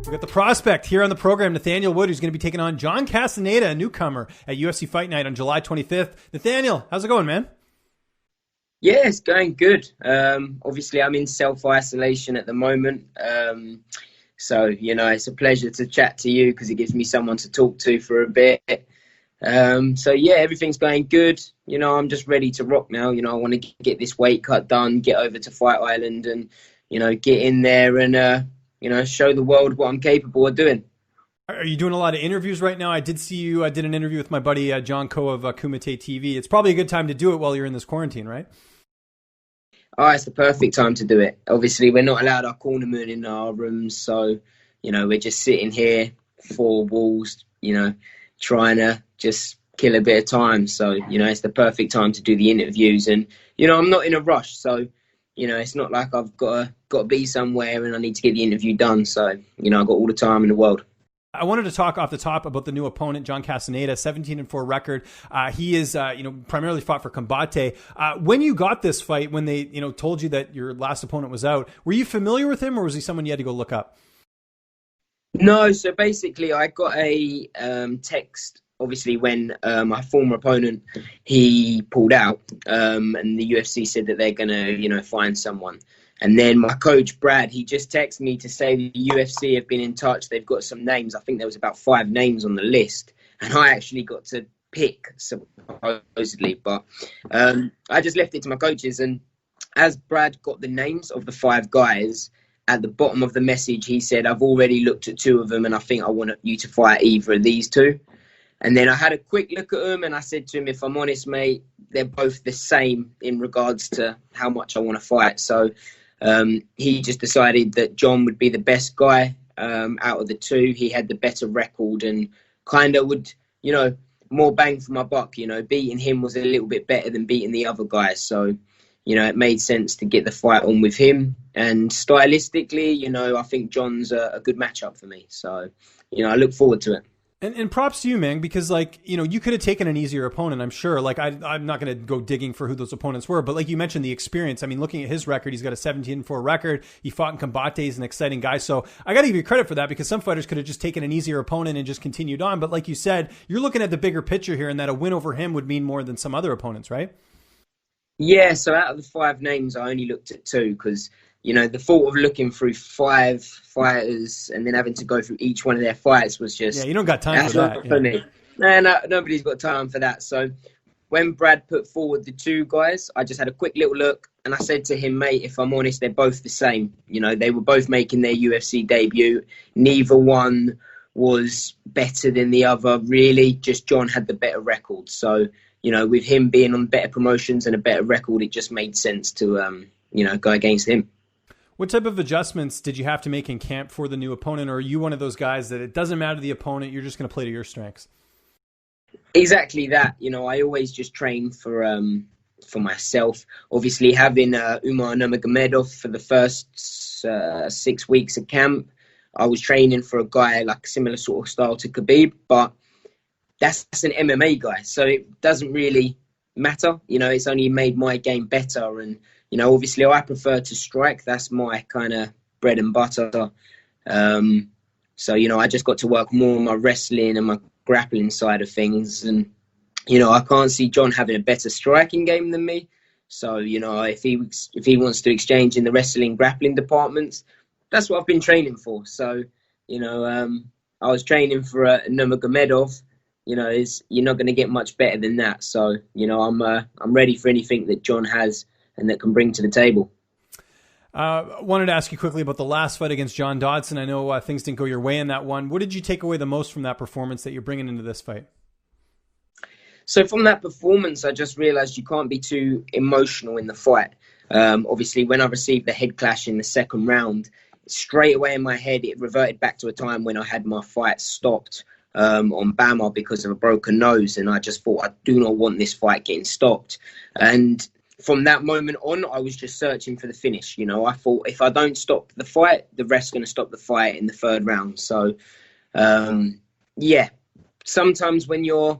We got the prospect here on the program, Nathaniel Wood, who's going to be taking on John Castaneda, a newcomer at UFC Fight Night on July 25th. Nathaniel, how's it going, man? Yeah, it's going good. Obviously, I'm in self-isolation at the moment. So, it's a pleasure to chat to you because it gives me someone to talk to for a bit. So, yeah, everything's going good. I'm just ready to rock now. I want to get this weight cut done, get over to Fight Island and, get in there and, show the world what I'm capable of doing. Are you doing a lot of interviews right now? I did see you. I did an interview with my buddy John Coe of Kumite TV. It's probably a good time to do it while you're in this quarantine, right? Oh, it's the perfect time to do it. Obviously, we're not allowed our cornerman in our rooms. So, we're just sitting here, four walls, trying to just kill a bit of time. So, it's the perfect time to do the interviews. And, I'm not in a rush. So, it's not like I've got to be somewhere and I need to get the interview done. So, I've got all the time in the world. I wanted to talk off the top about the new opponent, John Castaneda, 17-4 record. He is, primarily fought for Combate. When you got this fight, when they, told you that your last opponent was out, were you familiar with him or was he someone you had to go look up? No, so basically I got a text, obviously, when my former opponent, he pulled out and the UFC said that they're going to, find someone. And then my coach, Brad, he just texted me to say the UFC have been in touch. They've got some names. I think there was about 5 names on the list. And I actually got to pick, supposedly. But I just left it to my coaches. And as Brad got the names of the 5 guys, at the bottom of the message, he said, I've already looked at 2 of them and I think I want you to fight either of these 2. And then I had a quick look at them and I said to him, if I'm honest, mate, they're both the same in regards to how much I want to fight. So he just decided that John would be the best guy out of the 2. He had the better record and kind of would, more bang for my buck. Beating him was a little bit better than beating the other guys. So, it made sense to get the fight on with him. And stylistically, I think John's a good matchup for me. So, I look forward to it. And props to you, man, because you could have taken an easier opponent, I'm sure. I'm not going to go digging for who those opponents were, but like you mentioned, the experience. I mean, looking at his record, he's got a 17-4 record. He fought in Combate. He's an exciting guy. So I got to give you credit for that because some fighters could have just taken an easier opponent and just continued on. But like you said, you're looking at the bigger picture here and that a win over him would mean more than some other opponents, right? Yeah, so out of the 5 names, I only looked at 2 because, the thought of looking through 5 fighters and then having to go through each one of their fights was just... Yeah, you don't got time for that. For me. No, nobody's got time for that. So when Brad put forward the 2 guys, I just had a quick little look and I said to him, mate, if I'm honest, they're both the same. They were both making their UFC debut. Neither one was better than the other, really. Just John had the better record. So, with him being on better promotions and a better record, it just made sense to, go against him. What type of adjustments did you have to make in camp for the new opponent? Or are you one of those guys that it doesn't matter the opponent, you're just going to play to your strengths? Exactly that. I always just train for myself. Obviously, having Umar Nurmagomedov for the first 6 weeks of camp, I was training for a guy like similar sort of style to Khabib, but that's an MMA guy. So it doesn't really matter. It's only made my game better. And obviously I prefer to strike. That's my kind of bread and butter. So, I just got to work more on my wrestling and my grappling side of things. And, I can't see John having a better striking game than me. So, if he wants to exchange in the wrestling grappling departments, that's what I've been training for. So, I was training for Nurmagomedov. You're not going to get much better than that. So, I'm ready for anything that John has and that can bring to the table. Wanted to ask you quickly about the last fight against John Dodson. I know things didn't go your way in that one. What did you take away the most from that performance that you're bringing into this fight? So from that performance, I just realized you can't be too emotional in the fight. Obviously, when I received the head clash in the second round, straight away in my head, it reverted back to a time when I had my fight stopped on Bama because of a broken nose. And I just thought, I do not want this fight getting stopped. And from that moment on, I was just searching for the finish. I thought if I don't stop the fight, the ref's going to stop the fight in the 3rd round. So, sometimes when you're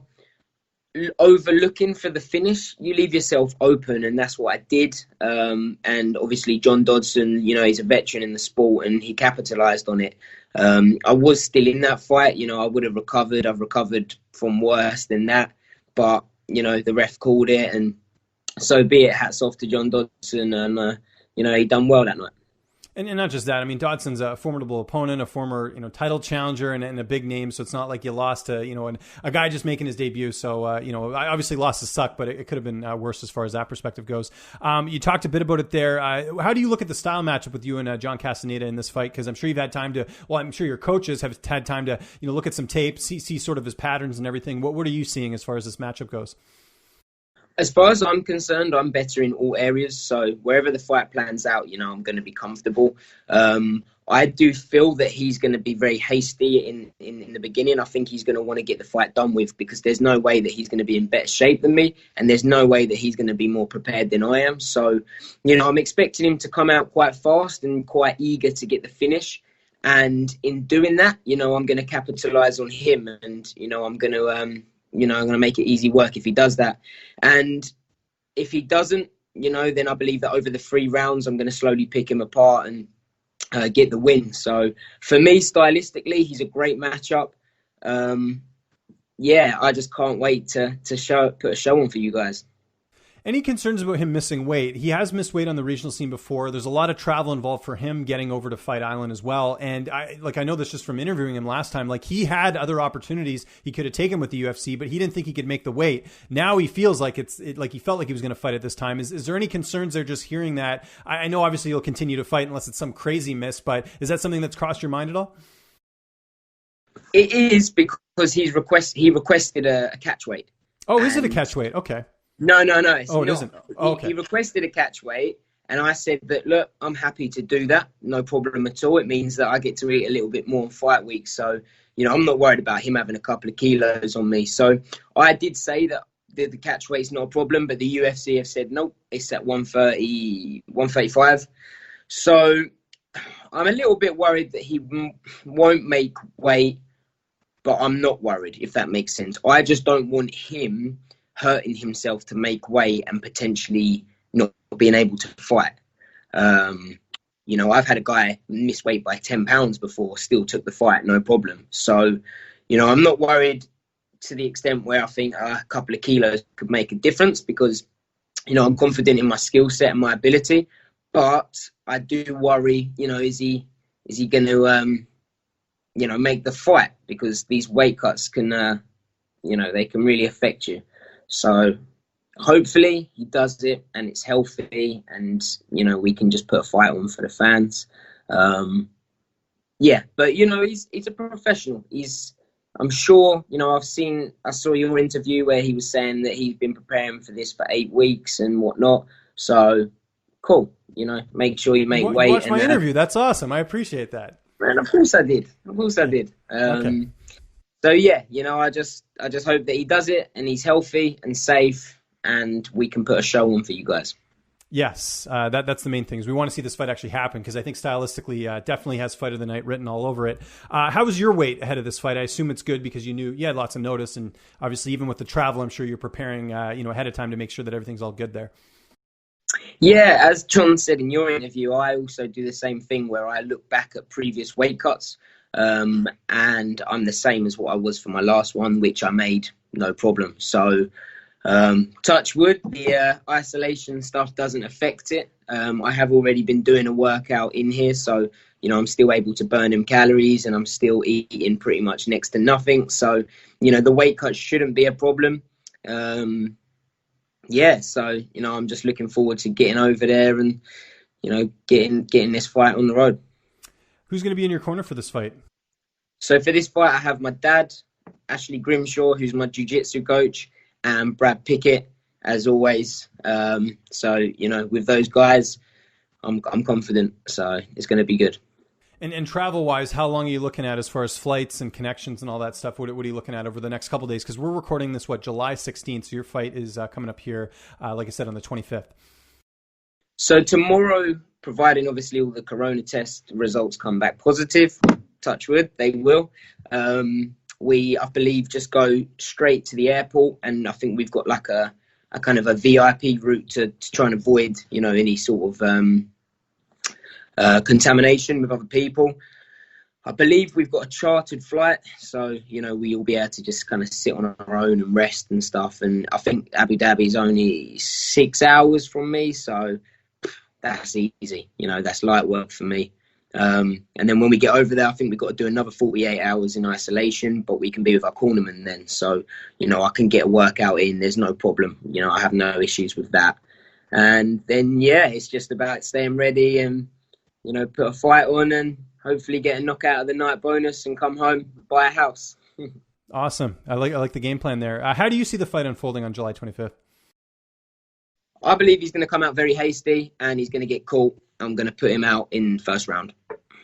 overlooking for the finish. You leave yourself open, and that's what I did. And obviously John Dodson, he's a veteran in the sport, and he capitalized on it. I was still in that fight. I would have recovered. I've recovered from worse than that, but the ref called it, and so be it. Hats off to John Dodson, and he done well that night. And not just that. I mean, Dodson's a formidable opponent, a former title challenger, and a big name. So it's not like you lost to a guy just making his debut. So obviously losses suck, but it could have been worse as far as that perspective goes. You talked a bit about it there. How do you look at the style matchup with you and John Castaneda in this fight? Because I'm sure you've had time to. Well, I'm sure your coaches have had time to look at some tape, see sort of his patterns and everything. What are you seeing as far as this matchup goes? As far as I'm concerned, I'm better in all areas. So wherever the fight plans out, I'm going to be comfortable. I do feel that he's going to be very hasty in the beginning. I think he's going to want to get the fight done with, because there's no way that he's going to be in better shape than me. And there's no way that he's going to be more prepared than I am. So, I'm expecting him to come out quite fast and quite eager to get the finish. And in doing that, I'm going to capitalize on him, and, I'm going to... I'm going to make it easy work if he does that. And if he doesn't, then I believe that over the 3 rounds, I'm going to slowly pick him apart and get the win. So for me, stylistically, he's a great matchup. I just can't wait to put a show on for you guys. Any concerns about him missing weight? He has missed weight on the regional scene before. There's a lot of travel involved for him getting over to Fight Island as well. And I know this just from interviewing him last time. He had other opportunities he could have taken with the UFC, but he didn't think he could make the weight. Now he feels like he felt like he was going to fight at this time. Is there any concerns there just hearing that? I know obviously he'll continue to fight unless it's some crazy miss, but is that something that's crossed your mind at all? It is, because he requested a catch weight. Oh, is it a catch weight? Okay. No. It's it not. Isn't. Oh, okay. He requested a catch weight, and I said that, look, I'm happy to do that. No problem at all. It means that I get to eat a little bit more on fight week. So, I'm not worried about him having a couple of kilos on me. So I did say that the catch weight's not a problem, but the UFC have said, nope, it's at 130, 135. So I'm a little bit worried that he won't make weight, but I'm not worried, if that makes sense. I just don't want him hurting himself to make weight and potentially not being able to fight. I've had a guy miss weight by 10 pounds before, still took the fight, no problem. So, I'm not worried to the extent where I think a couple of kilos could make a difference, because, I'm confident in my skill set and my ability. But I do worry, is he going to, make the fight? Because these weight cuts can, they can really affect you. So hopefully he does it and it's healthy, and, we can just put a fight on for the fans. But, he's a professional. I'm sure, I saw your interview where he was saying that he's been preparing for this for 8 weeks and whatnot. So cool. Make sure you make weight. Watch my interview. That's awesome. I appreciate that. Man, of course I did. Okay. So I just hope that he does it and he's healthy and safe, and we can put a show on for you guys. Yes, that's the main thing. Is we want to see this fight actually happen, because I think stylistically definitely has Fight of the Night written all over it. How was your weight ahead of this fight? I assume it's good because you had lots of notice, and obviously even with the travel, I'm sure you're preparing ahead of time to make sure that everything's all good there. Yeah, as John said in your interview, I also do the same thing where I look back at previous weight cuts. And I'm the same as what I was for my last one, which I made no problem. So touch wood, the isolation stuff doesn't affect it. I have already been doing a workout in here, so I'm still able to burn them calories, and I'm still eating pretty much next to nothing. So the weight cut shouldn't be a problem. So I'm just looking forward to getting over there and getting this fight on the road. Who's going to be in your corner for this fight? So for this fight, I have my dad, Ashley Grimshaw, who's my jiu-jitsu coach, and Brad Pickett, as always. With those guys, I'm confident. So it's going to be good. And travel-wise, how long are you looking at as far as flights and connections and all that stuff? What are you looking at over the next couple of days? Because we're recording this, July 16th, so your fight is coming up here, like I said, on the 25th. So tomorrow, providing obviously all the corona test results come back positive, touch wood, they will. I believe, just go straight to the airport, and I think we've got like a kind of a VIP route to try and avoid, any sort of contamination with other people. I believe we've got a chartered flight, so, we'll be able to just kind of sit on our own and rest and stuff. And I think Abu Dhabi is only 6 hours from me, so that's easy. That's light work for me. And then when we get over there, I think we've got to do another 48 hours in isolation, but we can be with our cornerman then. So, I can get a workout in. There's no problem. I have no issues with that. And then, it's just about staying ready and, put a fight on and hopefully get a knockout of the night bonus and come home, buy a house. Awesome. I like the game plan there. How do you see the fight unfolding on July 25th? I believe he's going to come out very hasty and he's going to get caught. I'm going to put him out in first round.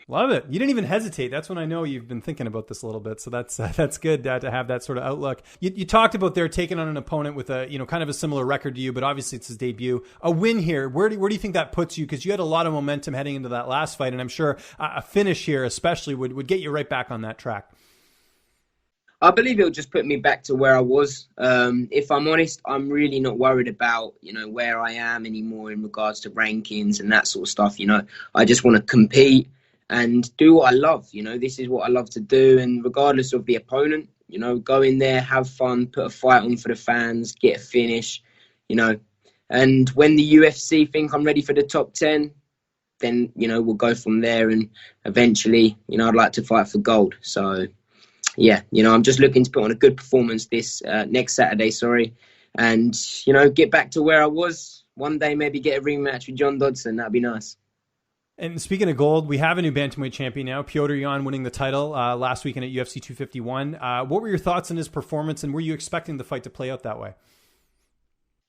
Love it. You didn't even hesitate. That's when I know you've been thinking about this a little bit. So that's good to have that sort of outlook. You talked about there taking on an opponent with a, kind of a similar record to you, but obviously it's his debut. A win here. Where do you think that puts you? Because you had a lot of momentum heading into that last fight, and I'm sure a finish here especially would get you right back on that track. I believe it'll just put me back to where I was. If I'm honest, I'm really not worried about, where I am anymore in regards to rankings and that sort of stuff. I just want to compete and do what I love. This is what I love to do. And regardless of the opponent, go in there, have fun, put a fight on for the fans, get a finish, And when the UFC think I'm ready for the top 10, then, we'll go from there. And eventually, I'd like to fight for gold. So, yeah, I'm just looking to put on a good performance this next Saturday, and, get back to where I was. One day, maybe get a rematch with John Dodson. That'd be nice. And speaking of gold, we have a new bantamweight champion now, Petr Yan, winning the title last weekend at UFC 251. What were your thoughts on his performance, and were you expecting the fight to play out that way?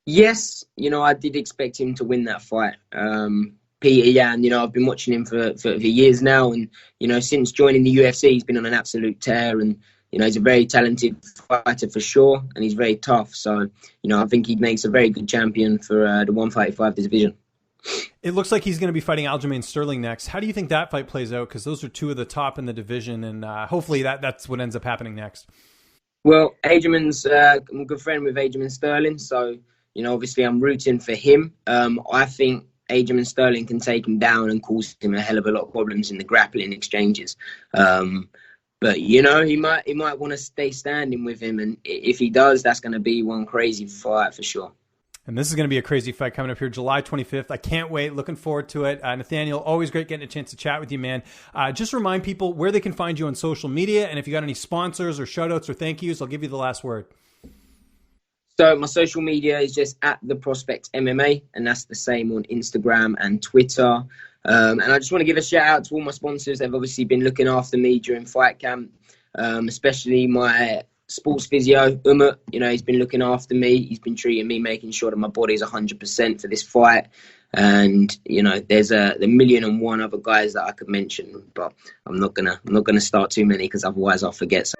Yes, I did expect him to win that fight. Petr Yan, I've been watching him for years now, and, since joining the UFC, he's been on an absolute tear, and, he's a very talented fighter for sure, and he's very tough. So, I think he makes a very good champion for the 135 division. It looks like he's going to be fighting Aljamain Sterling next. How do you think that fight plays out? Because those are two of the top in the division, and hopefully that's what ends up happening next. Well, Aljamain's I'm a good friend with Aljamain Sterling, so, obviously I'm rooting for him. I think Aljamain Sterling can take him down and cause him a hell of a lot of problems in the grappling exchanges. But, he might want to stay standing with him, and if he does, that's going to be one crazy fight for sure. And this is going to be a crazy fight coming up here July 25th. I can't wait. Looking forward to it. Nathaniel, always great getting a chance to chat with you, man. Just remind people where they can find you on social media. And if you got any sponsors or shout outs or thank yous, I'll give you the last word. So my social media is just at The Prospect MMA, and that's the same on Instagram and Twitter. And I just want to give a shout out to all my sponsors. They've obviously been looking after me during fight camp, especially my sports physio, Umut. He's been looking after me. He's been treating me, making sure that my body's 100% for this fight. And, there's the 1,000,001 other guys that I could mention, but I'm not gonna start too many because otherwise I'll forget some.